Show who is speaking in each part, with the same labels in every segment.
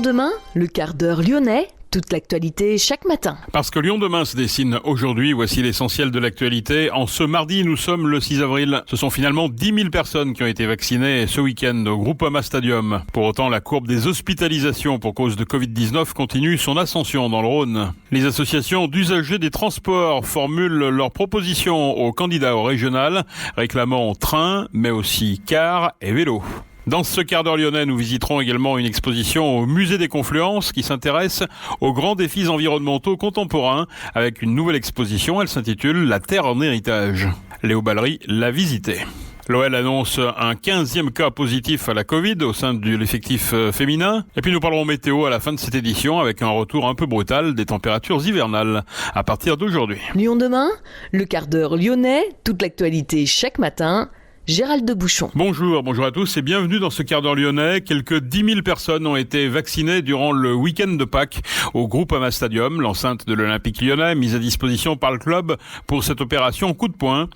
Speaker 1: Demain, le quart d'heure lyonnais, toute l'actualité chaque matin.
Speaker 2: Parce que Lyon demain se dessine aujourd'hui, voici l'essentiel de l'actualité. En ce mardi, nous sommes le 6 avril. Ce sont finalement 10 000 personnes qui ont été vaccinées ce week-end au Groupama Stadium. Pour autant, la courbe des hospitalisations pour cause de Covid-19 continue son ascension dans le Rhône. Les associations d'usagers des transports formulent leurs propositions aux candidats au régional, réclamant train, mais aussi car et vélo. Dans ce quart d'heure lyonnais, nous visiterons également une exposition au Musée des Confluences qui s'intéresse aux grands défis environnementaux contemporains avec une nouvelle exposition. Elle s'intitule « La Terre en héritage ». Léo Ballery l'a visitée. L'OL annonce un 15e cas positif à la Covid au sein de l'effectif féminin. Et puis nous parlerons météo à la fin de cette édition avec un retour un peu brutal des températures hivernales à partir d'aujourd'hui.
Speaker 1: Lyon demain, le quart d'heure lyonnais, toute l'actualité chaque matin. Gérald de Bouchon.
Speaker 2: Bonjour à tous et bienvenue dans ce quart d'heure lyonnais. Quelques 10 000 personnes ont été vaccinées durant le week-end de Pâques au Groupama Stadium, l'enceinte de l'Olympique lyonnais, mise à disposition par le club pour cette opération coup de poing.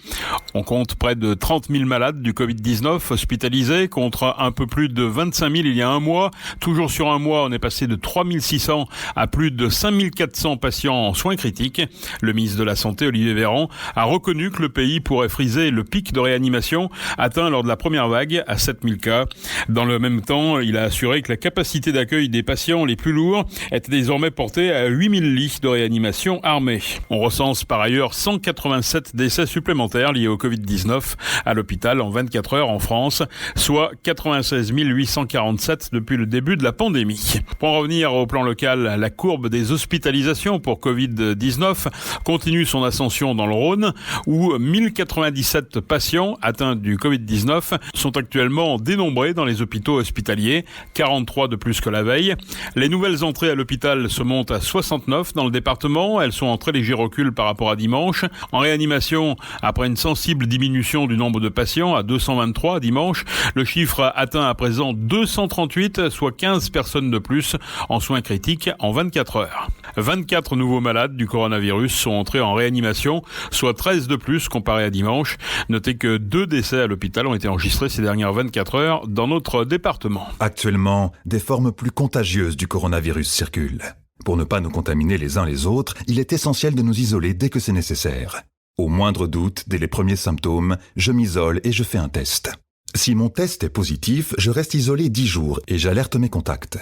Speaker 2: On compte près de 30 000 malades du Covid-19 hospitalisés contre un peu plus de 25 000 il y a un mois. Toujours sur un mois, on est passé de 3 600 à plus de 5 400 patients en soins critiques. Le ministre de la Santé, Olivier Véran, a reconnu que le pays pourrait friser le pic de réanimation atteint lors de la première vague à 7000 cas. Dans le même temps, il a assuré que la capacité d'accueil des patients les plus lourds était désormais portée à 8000 lits de réanimation armés. On recense par ailleurs 187 décès supplémentaires liés au Covid-19 à l'hôpital en 24 heures en France, soit 96 847 depuis le début de la pandémie. Pour en revenir au plan local, la courbe des hospitalisations pour Covid-19 continue son ascension dans le Rhône, où 1097 patients atteints du Covid-19 sont actuellement dénombrés dans les hôpitaux hospitaliers, 43 de plus que la veille. Les nouvelles entrées à l'hôpital se montent à 69 dans le département. Elles sont en très léger recul par rapport à dimanche. En réanimation, après une sensible diminution du nombre de patients à 223 dimanche, le chiffre atteint à présent 238, soit 15 personnes de plus en soins critiques en 24 heures. 24 nouveaux malades du coronavirus sont entrés en réanimation, soit 13 de plus comparé à dimanche. Notez que 2 décès à l'hôpital ont été enregistrés ces dernières 24 heures dans notre département.
Speaker 3: Actuellement, des formes plus contagieuses du coronavirus circulent. Pour ne pas nous contaminer les uns les autres, il est essentiel de nous isoler dès que c'est nécessaire. Au moindre doute, dès les premiers symptômes, je m'isole et je fais un test. Si mon test est positif, je reste isolé 10 jours et j'alerte mes contacts.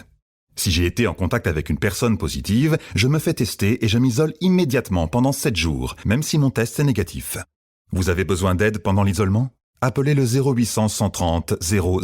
Speaker 3: Si j'ai été en contact avec une personne positive, je me fais tester et je m'isole immédiatement pendant 7 jours, même si mon test est négatif. Vous avez besoin d'aide pendant l'isolement ? Appelez le 0800 130 000.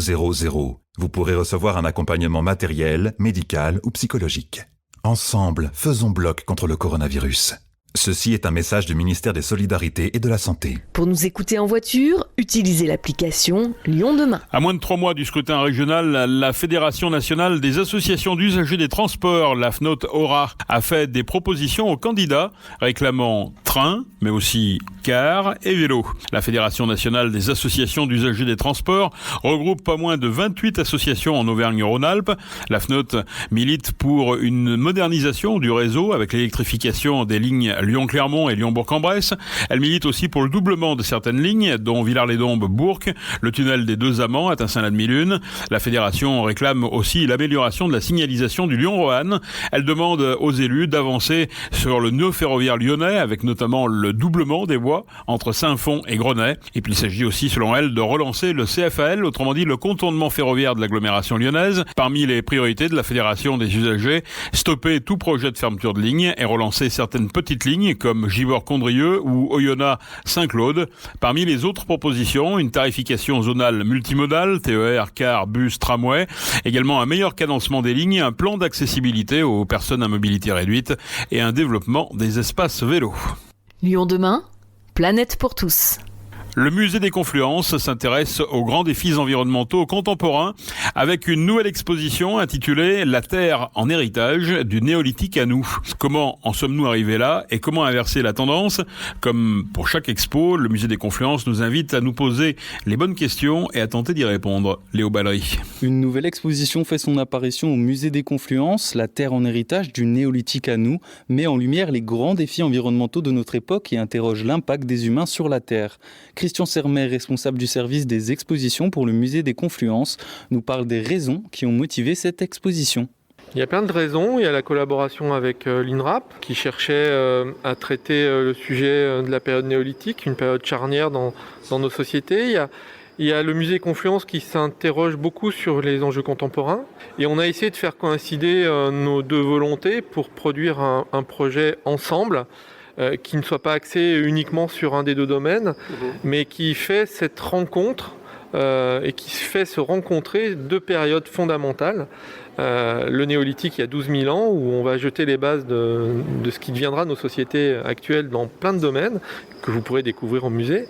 Speaker 3: Vous pourrez recevoir un accompagnement matériel, médical ou psychologique. Ensemble, faisons bloc contre le coronavirus. Ceci est un message du ministère des Solidarités et de la Santé.
Speaker 1: Pour nous écouter en voiture, utilisez l'application Lyon demain.
Speaker 2: À moins de 3 mois du scrutin régional, la Fédération nationale des associations d'usagers des transports, la FNOT-ORA, a fait des propositions aux candidats réclamant train, mais aussi car et vélo. La Fédération nationale des associations d'usagers des transports regroupe pas moins de 28 associations en Auvergne-Rhône-Alpes. La FNOT milite pour une modernisation du réseau avec l'électrification des lignes Lyon-Clermont et Lyon-Bourg-en-Bresse. Elle milite aussi pour le doublement de certaines lignes, dont Villars-les-Dombes-Bourg, le tunnel des Deux Amants à Saint-Lin-de-Milune. La fédération réclame aussi l'amélioration de la signalisation du Lyon-Roanne. Elle demande aux élus d'avancer sur le nœud ferroviaire lyonnais, avec notamment le doublement des voies entre Saint-Fond et Grenay. Et puis il s'agit aussi, selon elle, de relancer le CFAL, autrement dit le contournement ferroviaire de l'agglomération lyonnaise. Parmi les priorités de la fédération des usagers, stopper tout projet de fermeture de ligne et relancer certaines petites lignes comme Givors-Condrieu ou Oyonnax-Saint-Claude. Parmi les autres propositions, une tarification zonale multimodale, TER, car, bus, tramway, également un meilleur cadencement des lignes, un plan d'accessibilité aux personnes à mobilité réduite et un développement des espaces vélos.
Speaker 1: Lyon demain, planète pour tous.
Speaker 2: Le musée des Confluences s'intéresse aux grands défis environnementaux contemporains avec une nouvelle exposition intitulée « La Terre en héritage du néolithique à nous ». Comment en sommes-nous arrivés là et comment inverser la tendance ? Comme pour chaque expo, le musée des Confluences nous invite à nous poser les bonnes questions et à tenter d'y répondre. Léo Ballery.
Speaker 4: Une nouvelle exposition fait son apparition au musée des Confluences. La Terre en héritage du néolithique à nous met en lumière les grands défis environnementaux de notre époque et interroge l'impact des humains sur la Terre. Christian Sermet, responsable du service des expositions pour le musée des Confluences, nous parle des raisons qui ont motivé cette exposition.
Speaker 5: Il y a plein de raisons. Il y a la collaboration avec l'INRAP qui cherchait à traiter le sujet de la période néolithique, une période charnière dans nos sociétés. Il y a le musée Confluence qui s'interroge beaucoup sur les enjeux contemporains. Et on a essayé de faire coïncider nos deux volontés pour produire un projet ensemble qui ne soit pas axé uniquement sur un des deux domaines, mais qui fait cette rencontre et qui fait se rencontrer deux périodes fondamentales. Le néolithique, il y a 12 000 ans, où on va jeter les bases de ce qui deviendra nos sociétés actuelles dans plein de domaines, que vous pourrez découvrir au musée,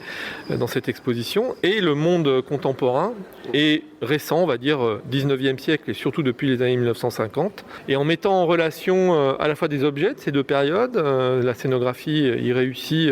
Speaker 5: dans cette exposition, et le monde contemporain et récent, on va dire 19e siècle, et surtout depuis les années 1950. Et en mettant en relation à la fois des objets de ces deux périodes, la scénographie y réussit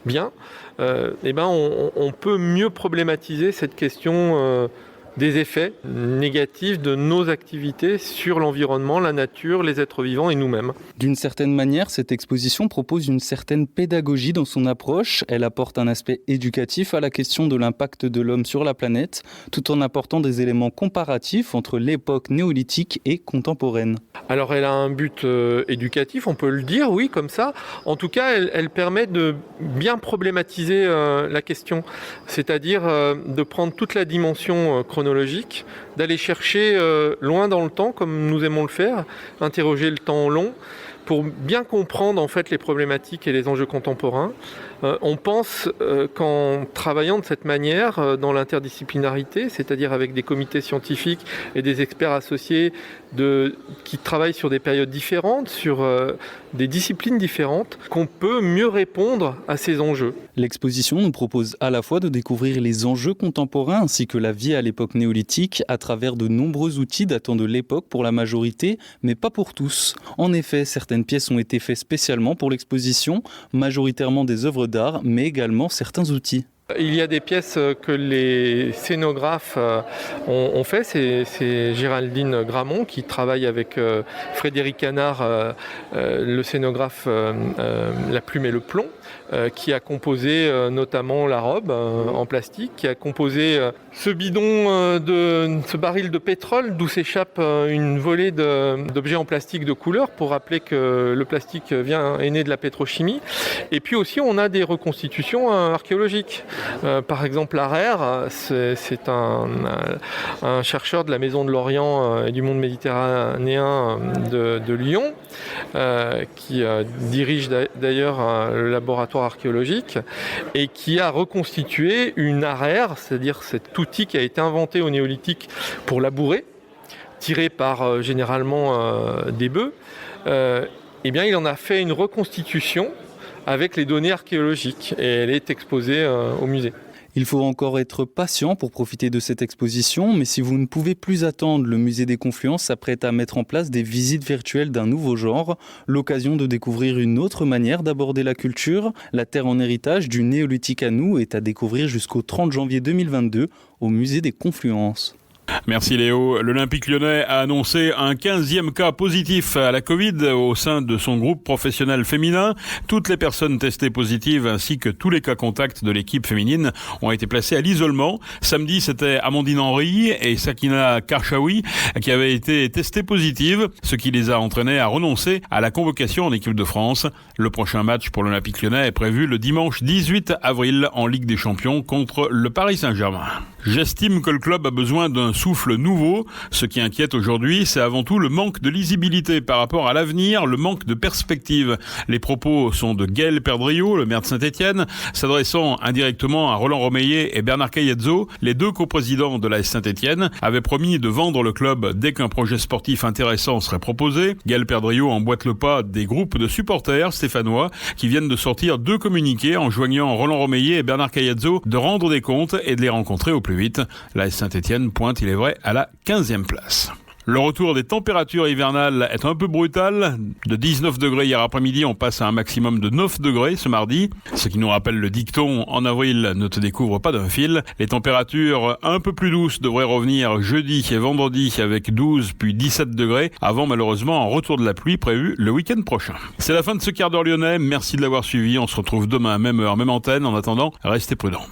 Speaker 5: bien, on peut mieux problématiser cette question des effets négatifs de nos activités sur l'environnement, la nature, les êtres vivants et nous-mêmes.
Speaker 4: D'une certaine manière, cette exposition propose une certaine pédagogie dans son approche. Elle apporte un aspect éducatif à la question de l'impact de l'homme sur la planète, tout en apportant des éléments comparatifs entre l'époque néolithique et contemporaine.
Speaker 5: Alors elle a un but éducatif, on peut le dire, oui, comme ça. En tout cas, elle permet de bien problématiser la question, c'est-à-dire de prendre toute la dimension chronologique, d'aller chercher loin dans le temps, comme nous aimons le faire, interroger le temps long, pour bien comprendre en fait les problématiques et les enjeux contemporains. On pense qu'en travaillant de cette manière dans l'interdisciplinarité, c'est-à-dire avec des comités scientifiques et des experts associés qui travaillent sur des périodes différentes, sur des disciplines différentes, qu'on peut mieux répondre à ces enjeux.
Speaker 4: L'exposition nous propose à la fois de découvrir les enjeux contemporains ainsi que la vie à l'époque néolithique à travers de nombreux outils datant de l'époque pour la majorité, mais pas pour tous. En effet, certaines pièces ont été faites spécialement pour l'exposition, majoritairement des œuvres d'art, mais également certains outils.
Speaker 5: Il y a des pièces que les scénographes ont fait, c'est Géraldine Gramont qui travaille avec Frédéric Canard, le scénographe La Plume et le Plomb, qui a composé notamment la robe en plastique, qui a composé ce bidon, ce baril de pétrole d'où s'échappe une volée d'objets en plastique de couleur pour rappeler que le plastique est né de la pétrochimie. Et puis aussi on a des reconstitutions archéologiques. Par exemple, Larère, c'est un chercheur de la Maison de l'Orient et du monde méditerranéen de Lyon, qui dirige d'ailleurs le laboratoire archéologique et qui a reconstitué une arère, c'est-à-dire cet outil qui a été inventé au néolithique pour labourer, tiré par généralement des bœufs. Il en a fait une reconstitution avec les données archéologiques et elle est exposée au musée.
Speaker 4: Il faut encore être patient pour profiter de cette exposition, mais si vous ne pouvez plus attendre, le musée des Confluences s'apprête à mettre en place des visites virtuelles d'un nouveau genre, l'occasion de découvrir une autre manière d'aborder la culture. La Terre en héritage du néolithique à nous est à découvrir jusqu'au 30 janvier 2022 au musée des Confluences.
Speaker 2: Merci Léo. L'Olympique Lyonnais a annoncé un 15e cas positif à la Covid au sein de son groupe professionnel féminin. Toutes les personnes testées positives ainsi que tous les cas contacts de l'équipe féminine ont été placés à l'isolement. Samedi, c'était Amandine Henry et Sakina Karchaoui qui avaient été testées positives, ce qui les a entraînées à renoncer à la convocation en équipe de France. Le prochain match pour l'Olympique Lyonnais est prévu le dimanche 18 avril en Ligue des Champions contre le Paris Saint-Germain. J'estime que le club a besoin d'un souffle nouveau. Ce qui inquiète aujourd'hui, c'est avant tout le manque de lisibilité par rapport à l'avenir, le manque de perspective. Les propos sont de Gaël Perdriau, le maire de Saint-Étienne, s'adressant indirectement à Roland Romeyer et Bernard Caiezzo. Les deux coprésidents de l'AS Saint-Étienne avaient promis de vendre le club dès qu'un projet sportif intéressant serait proposé. Gaël Perdriau emboîte le pas des groupes de supporters stéphanois qui viennent de sortir 2 communiqués enjoignant Roland Romeyer et Bernard Caiezzo de rendre des comptes et de les rencontrer au plus vite. L'AS Saint-Étienne pointe, il est vrai, à la 15e place. Le retour des températures hivernales est un peu brutal. De 19 degrés hier après-midi, on passe à un maximum de 9 degrés ce mardi. Ce qui nous rappelle le dicton « En avril, ne te découvre pas d'un fil ». Les températures un peu plus douces devraient revenir jeudi et vendredi avec 12 puis 17 degrés, avant malheureusement un retour de la pluie prévu le week-end prochain. C'est la fin de ce quart d'heure lyonnais. Merci de l'avoir suivi. On se retrouve demain, même heure, même antenne. En attendant, restez prudents.